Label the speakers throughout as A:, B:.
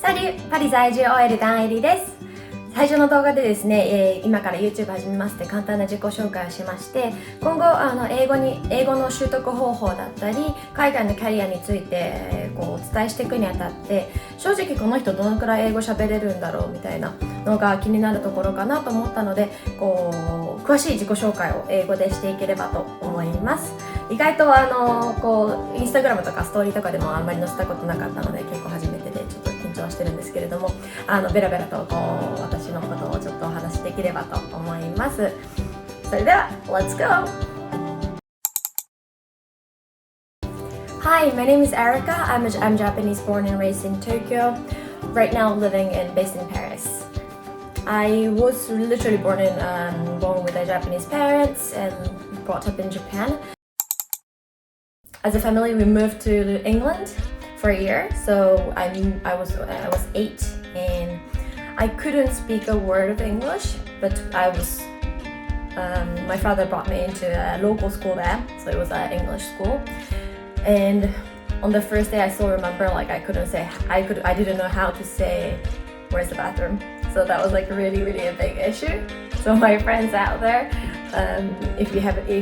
A: サリュー、パリ在住OLダンエリです。最初の動画でですね、今から YouTube 始めますって簡単な自己紹介をしまして、今後英語の習得方法だったり海外のキャリアについてお伝えしていくにあたって、正直この人どのくらい英語喋れるんだろうみたいなのが気になるところかなと思ったので、詳しい自己紹介を英語でしていければと思います。意外とインスタグラムとかストーリーとかでもあんまり載せたことなかったので、結構初めてでちょっと緊張してるんですけれども、ベラベラと私のことをちょっとお話しできればと思います。それでは Let's go! Hi, my name is Erica. I'm Japanese, born and raised in Tokyo. Right now living based in Paris. I was literally born with Japanese parents and brought up in Japan. As a family, we moved to England for a year. So I was 8 and I couldn't speak a word of English, but my father brought me into a local school there, so it was an English school. And on the first day, I still remember I didn't know how to say where's the bathroom. So that was really a big issue. So my friends out there, if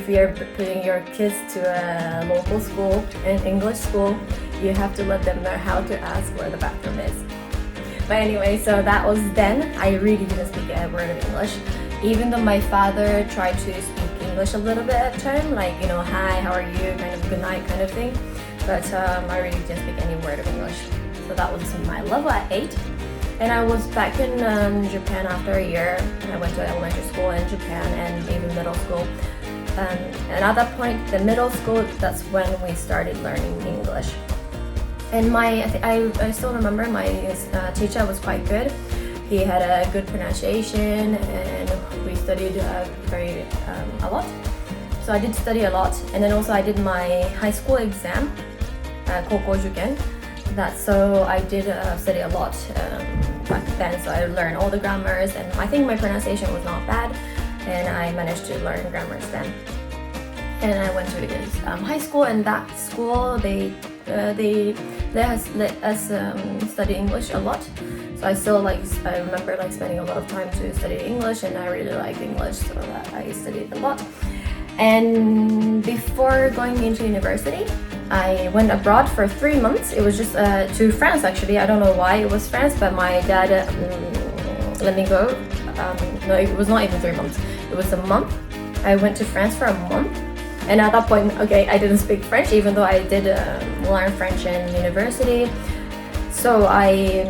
A: you're putting your kids to a local school, an English school, you have to let them know how to ask where the bathroom is. But anyway, so that was then. I really didn't speak a word of English, even though my father tried to speak English a little bit at the time, hi, how are you, kind of good night kind of thing. But I really didn't speak any word of English. So that was my level at 8. And I was back in Japan after a year. I went to elementary school in Japan and even middle school. And at that point, the middle school, that's when we started learning English. And I still remember my teacher was quite good. He had a good pronunciation, and we studied a lot. So I did study a lot, and then also I did my high school exam, 高校受験. So I did study a lot back then. So I learned all the grammars, and I think my pronunciation was not bad, and I managed to learn grammars then. And I went to high school, and that school they let us study English a lot. So I remember spending a lot of time to study English, and I really like English, so I studied a lot. And before going into university, I went abroad for 3 months. It was just to France actually. I don't know why it was France, but my dad let me go. No, it was not even 3 months. It was a month. I went to France for a month. And at that point, I didn't speak French, even though I did learn French in university. So I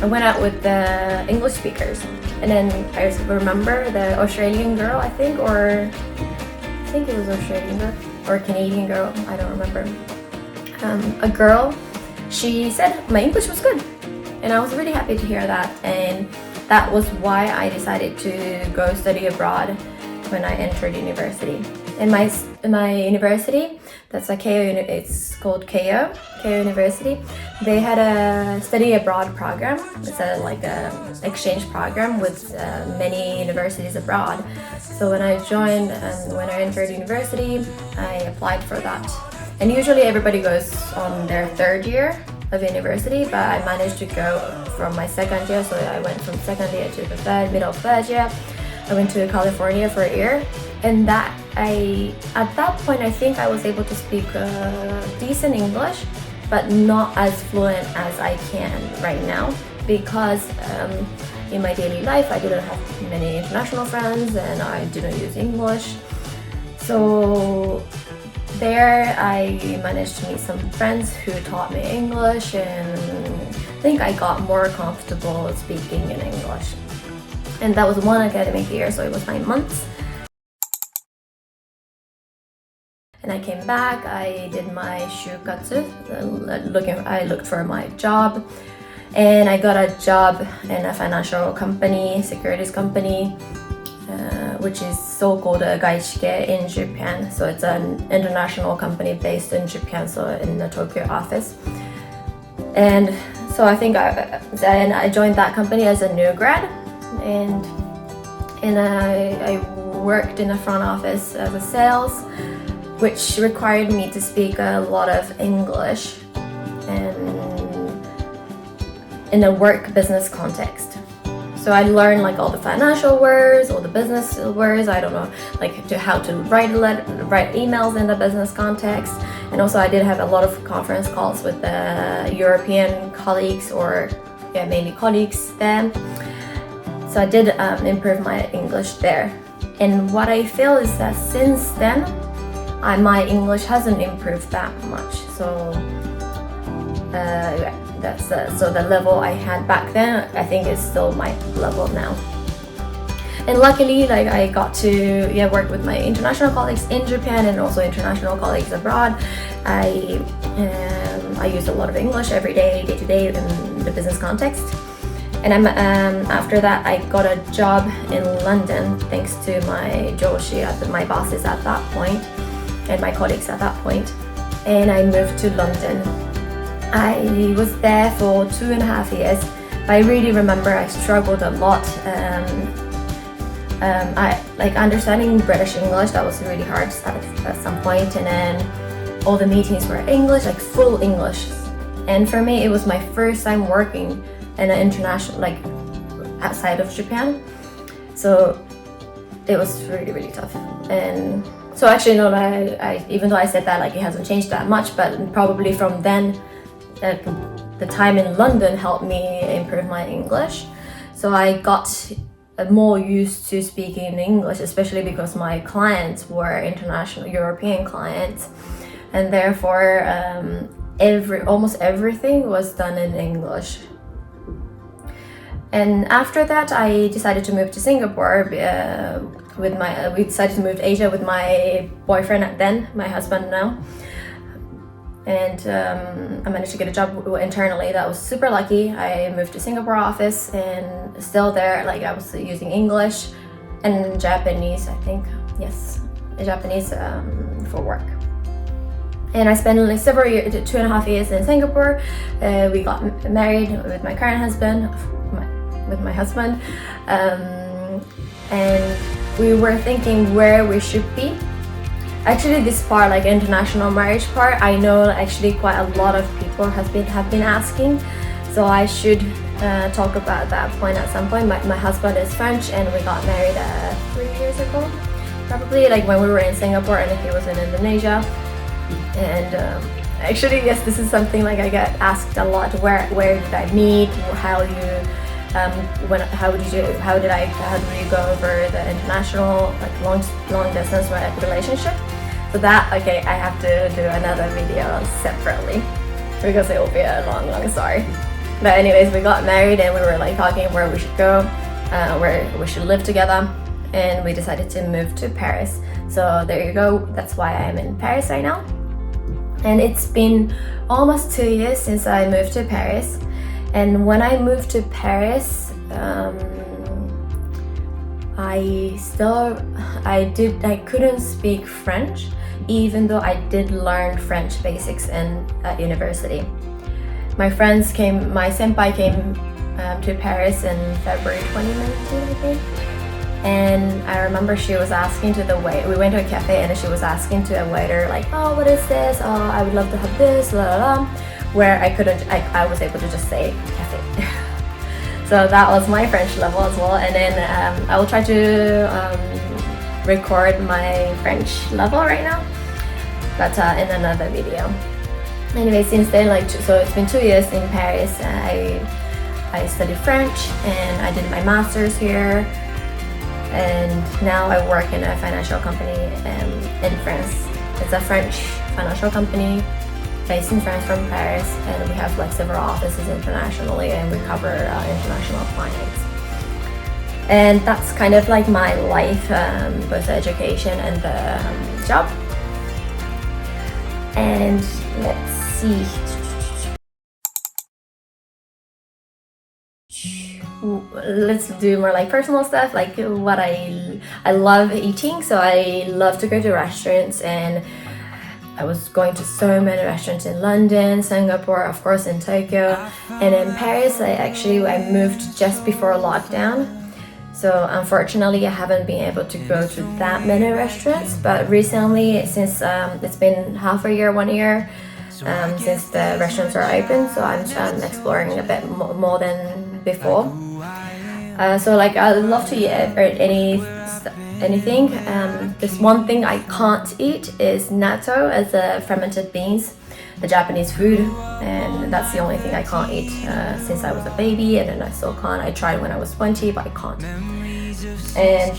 A: went out with the English speakers. And then I remember the Australian girl, I think it was Australian girl or Canadian girl, I don't remember. A girl, she said my English was good. And I was really happy to hear that. And that was why I decided to go study abroad when I entered university. In my university, that's it's called Keio University. They had a study abroad program. It's a exchange program with many universities abroad. So when I joined and when I entered university, I applied for that. And usually everybody goes on their 3rd year of university, but I managed to go from my 2nd year. So I went from 2nd year to the middle of 3rd year. I went to California for a year, and at that point I think I was able to speak decent English, but not as fluent as I can right now, because in my daily life I didn't have many international friends and I didn't use English. So there I managed to meet some friends who taught me English, and I think I got more comfortable speaking in English. And that was 1 academic year, so it was 9 months. And I came back, I did my shukatsu, I looked for my job, and I got a job in a financial company, securities company, which is so-called a gaishike in Japan. So it's an international company based in Japan, so in the Tokyo office. And so I think I joined that company as a new grad. And I worked in the front office as a sales, which required me to speak a lot of English. And in a work business context. So I learned like all the financial words, all the business words. I don't know, like how to write emails in the business context. And also I did have a lot of conference calls with the European colleagues or mainly colleagues there. So I did improve my English there. And what I feel is that since then, my English hasn't improved that much. So so the level I had back then, I think is still my level now. And luckily, like I got to work with my international colleagues in Japan and also international colleagues abroad. I use a lot of English every day to day in the business context. And after that, I got a job in London thanks to my joshi, my bosses at that point, and my colleagues at that point. And I moved to London. I was there for 2.5 years, but I really remember I struggled a lot. I like understanding British English, that was really hard at some point, and then all the meetings were English, like full English. And for me, it was my first time working in an international, like outside of Japan. So it was really, really tough. And so actually, no, I even though I said that, like it hasn't changed that much, but probably from then, the time in London helped me improve my English. So I got more used to speaking in English, especially because my clients were international European clients, and therefore almost everything was done in English. And after that, I decided to move to Singapore. We decided to move to Asia with my boyfriend then, my husband now. And I managed to get a job internally. That was super lucky. I moved to Singapore office and still there, like I was using English and Japanese, I think. Yes, Japanese for work. And I spent like several years, 2.5 years in Singapore. We got married with my current husband, with my husband. And we were thinking where we should be. Actually, this part, like international marriage part, I know actually quite a lot of people have been asking, so I should talk about that point at some point. My husband is French, and we got married 3 years ago, probably like when we were in Singapore and he was in Indonesia. And actually, yes, this is something like I get asked a lot. Where did I meet? How do you go over the international like long distance relationship? So that, okay, I have to do another video separately because it will be a long story. But anyways, we got married and we were like talking where we should go, where we should live together, and we decided to move to Paris. So there you go. That's why I'm in Paris right now. And it's been almost 2 years since I moved to Paris. And when I moved to Paris, I couldn't speak French, even though I did learn French basics at university. My senpai came to Paris in February 2019, I think. And I remember she was asking we went to a cafe and she was asking to a waiter like, oh, what is this? Oh, I would love to have this, la la la. Where I was able to just say cafe. So that was my French level as well. And then I will try to record my French level right now, but in another video. Anyway, since then, so it's been 2 years in Paris. I studied French and I did my master's here. And now I work in a financial company in France. It's a French financial company based in France from Paris, and we have like several offices internationally, and we cover international clients. And that's kind of like my life, both the education and the job. And let's see. Let's do more like personal stuff, like what I love eating. So I love to go to restaurants, and I was going to so many restaurants in London, Singapore, of course in Tokyo, and in Paris I moved just before lockdown. So unfortunately I haven't been able to go to that many restaurants, but recently, since it's been half a year, 1 year, since the restaurants are open, so I'm exploring a bit more than before. So like I'd love to eat anything. This one thing I can't eat is natto, as fermented beans, the Japanese food, and that's the only thing I can't eat since I was a baby, and then I still can't. I tried when I was 20, but I can't. And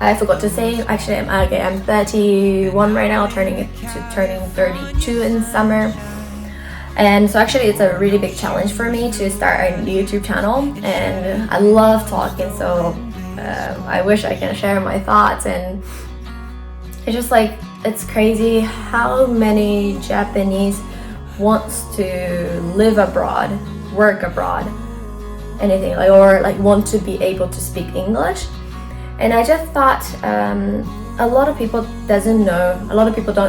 A: I forgot to say, actually I'm 31 right now, turning 32 in summer. And so actually it's a really big challenge for me to start a YouTube channel, and I love talking, so I wish I can share my thoughts. And it's just like, it's crazy how many Japanese wants to live abroad, work abroad, anything, like, or like want to be able to speak English. And I just thought a lot of people don't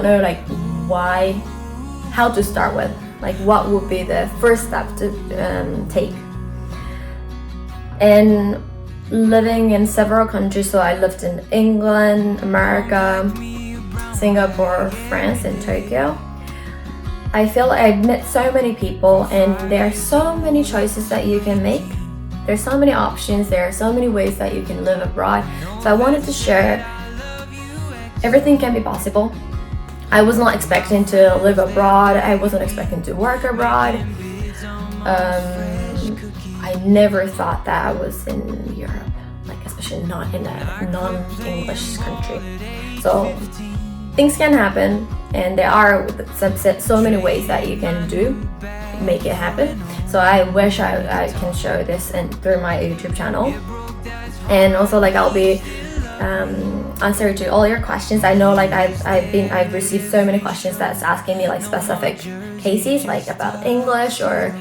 A: know like how to start with, like what would be the first step to take. And living in several countries, so I lived in England, America, Singapore, France, and Tokyo. I feel like I've met so many people, and there are so many choices that you can make. There's so many options, there are so many ways that you can live abroad. So I wanted to share everything can be possible. I was not expecting to live abroad. I wasn't expecting to work abroad. I never thought that I was in Europe, like especially not in a non-English country. So things can happen, and there are so many ways that you can make it happen. So I wish I can show this through my YouTube channel. And also like I'll be answer to all your questions. I know like I've received so many questions that's asking me like specific cases, like about English, or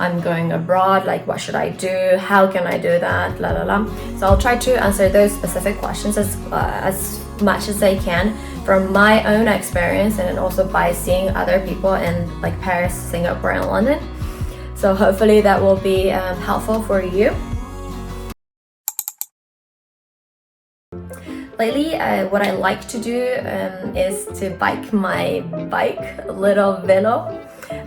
A: I'm going abroad, like what should I do, how can I do that, la la la. So I'll try to answer those specific questions as much as I can from my own experience, and then also by seeing other people in like Paris, Singapore, and London. So hopefully that will be helpful for you. Lately, what I like to do is to bike my bike, little velo.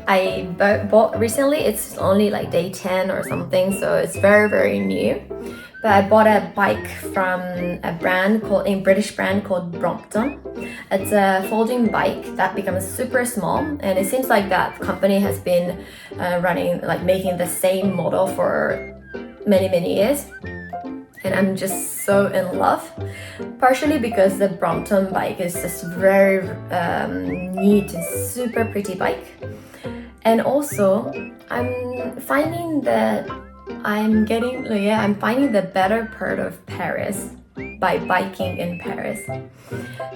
A: I bought recently, it's only like day 10 or something, so it's very, very new. But I bought a bike from a British brand called Brompton. It's a folding bike that becomes super small, and it seems like that company has been making the same model for many, many years. And I'm just so in love, partially because the Brompton bike is just very neat and super pretty bike. And also, I'm finding the better part of Paris by biking in Paris.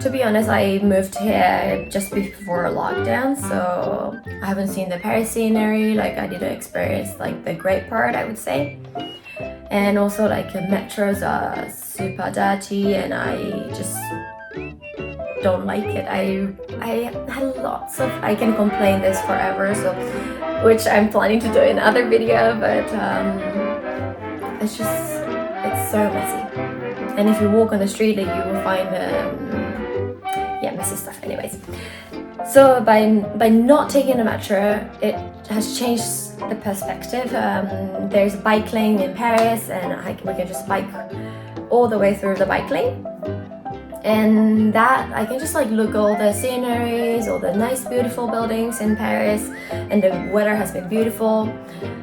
A: To be honest, I moved here just before lockdown, so I haven't seen the Paris scenery. Like I didn't experience like the great part, I would say. And also like the metros are super dirty, and I just don't like it. I had lots of, I can complain this forever, so which I'm planning to do in another video, but it's so messy. And if you walk on the street, you will find messy stuff. Anyways, so by not taking the metro, it has changed the perspective. There's a bike lane in Paris, and we can just bike all the way through the bike lane. And that I can just like look all the sceneries, all the nice beautiful buildings in Paris, and the weather has been beautiful.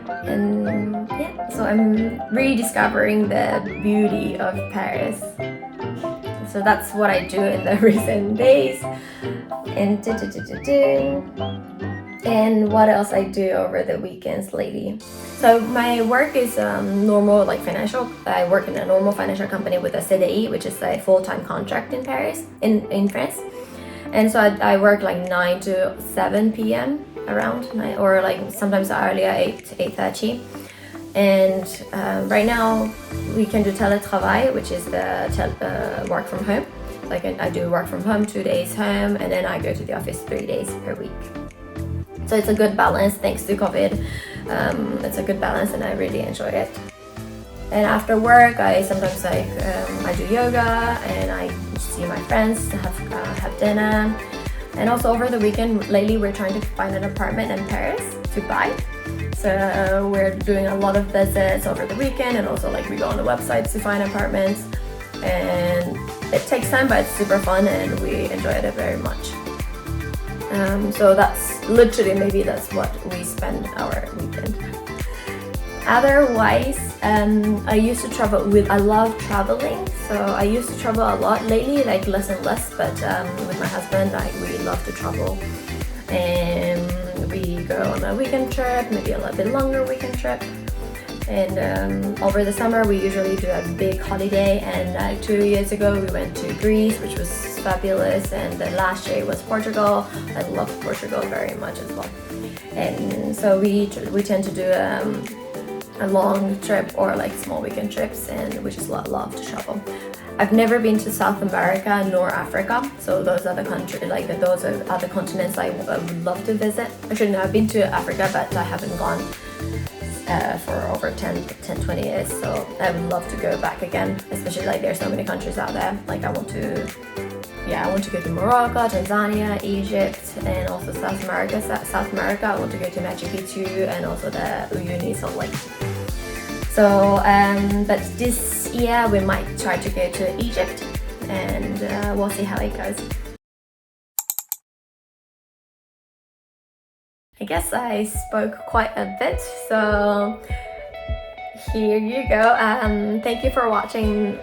A: And yeah, so I'm rediscovering the beauty of Paris. So that's what I do in the recent days. And what else I do over the weekends lately. So my work is normal, like financial. I work in a normal financial company with a CDI, which is a full-time contract in Paris, in France. And so I work like 9 to 7 p.m. around 9, or like sometimes earlier, 8 to 8:30. And right now we can do teletravail, which is the work from home. So I do work from home 2 days home, and then I go to the office 3 days per week. So it's a good balance thanks to COVID. It's a good balance, and I really enjoy it. And after work, I sometimes I do yoga, and I see my friends, have dinner, And also over the weekend, lately we're trying to find an apartment in Paris to buy. So we're doing a lot of visits over the weekend, and also like we go on the websites to find apartments, and it takes time, but it's super fun and we enjoyed it very much. So that's literally, maybe that's what we spend our weekend. Otherwise, I used to travel I love traveling, so I used to travel a lot. Lately, like less and less, but with my husband, we love to travel. And we go on a weekend trip, maybe a little bit longer weekend trip. And over the summer, we usually do a big holiday. And 2 years ago, we went to Greece, which was fabulous. And then last year was Portugal. I love Portugal very much as well. And so we tend to do a long trip or like small weekend trips, and we just love to travel. I've never been to South America nor Africa, so those are the countries, like those are other continents I would love to visit. Actually, no, I've been to Africa, but I haven't gone for over 10-20 years, so I would love to go back again, especially like there's so many countries out there. Like I want to go to Morocco, Tanzania, Egypt, and also South America. I want to go to Machu Picchu and also the Uyuni Salt Lake. So, but this year we might try to go to Egypt, and we'll see how it goes. I guess I spoke quite a bit, so here you go. Thank you for watching.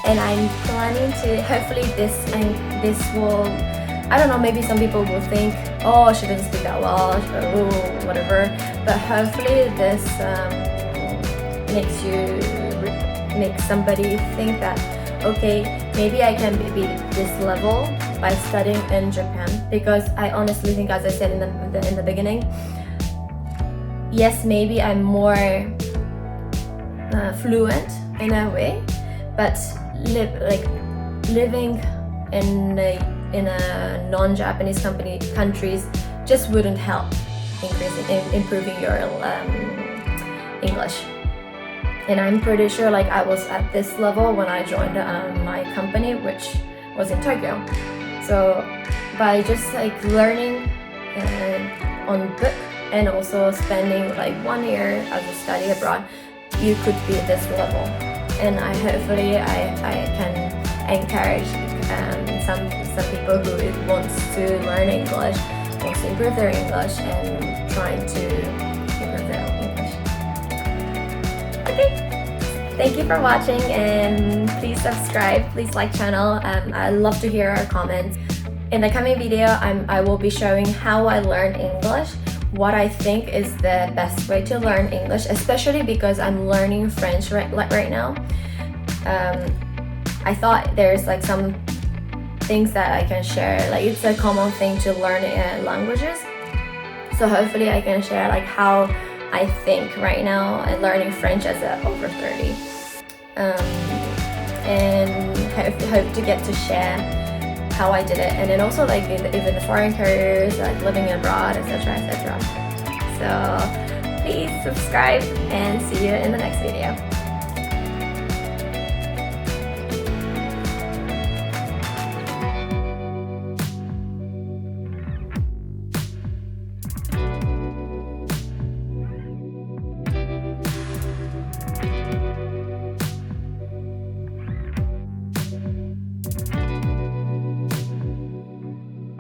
A: And I'm planning to, hopefully this will, I don't know, maybe some people will think, oh, she didn't speak that well, or whatever, but hopefully this makes somebody think that, okay, maybe I can be this level by studying in Japan. Because I honestly think, as I said in the beginning, yes, maybe I'm more fluent in a way, but living in a non-Japanese countries just wouldn't help improving your English. And I'm pretty sure like I was at this level when I joined my company, which was in Tokyo. So by just like learning on book and also spending like 1 year as a study abroad, you could be at this level. And hopefully I can encourage some people who wants to learn English, wants to improve their English, and trying to improve their English. Okay, thank you for watching, and please subscribe, please like channel. I love to hear our comments. In the coming video, I will be showing how I learned English, what I think is the best way to learn English, especially because I'm learning French right now. I thought there's like some things that I can share, like it's a common thing to learn languages. So hopefully I can share like how I think right now and learning French as over 30. And hope to get to share how I did it, and then also like even the foreign careers, like living abroad, etc. So please subscribe and see you in the next video.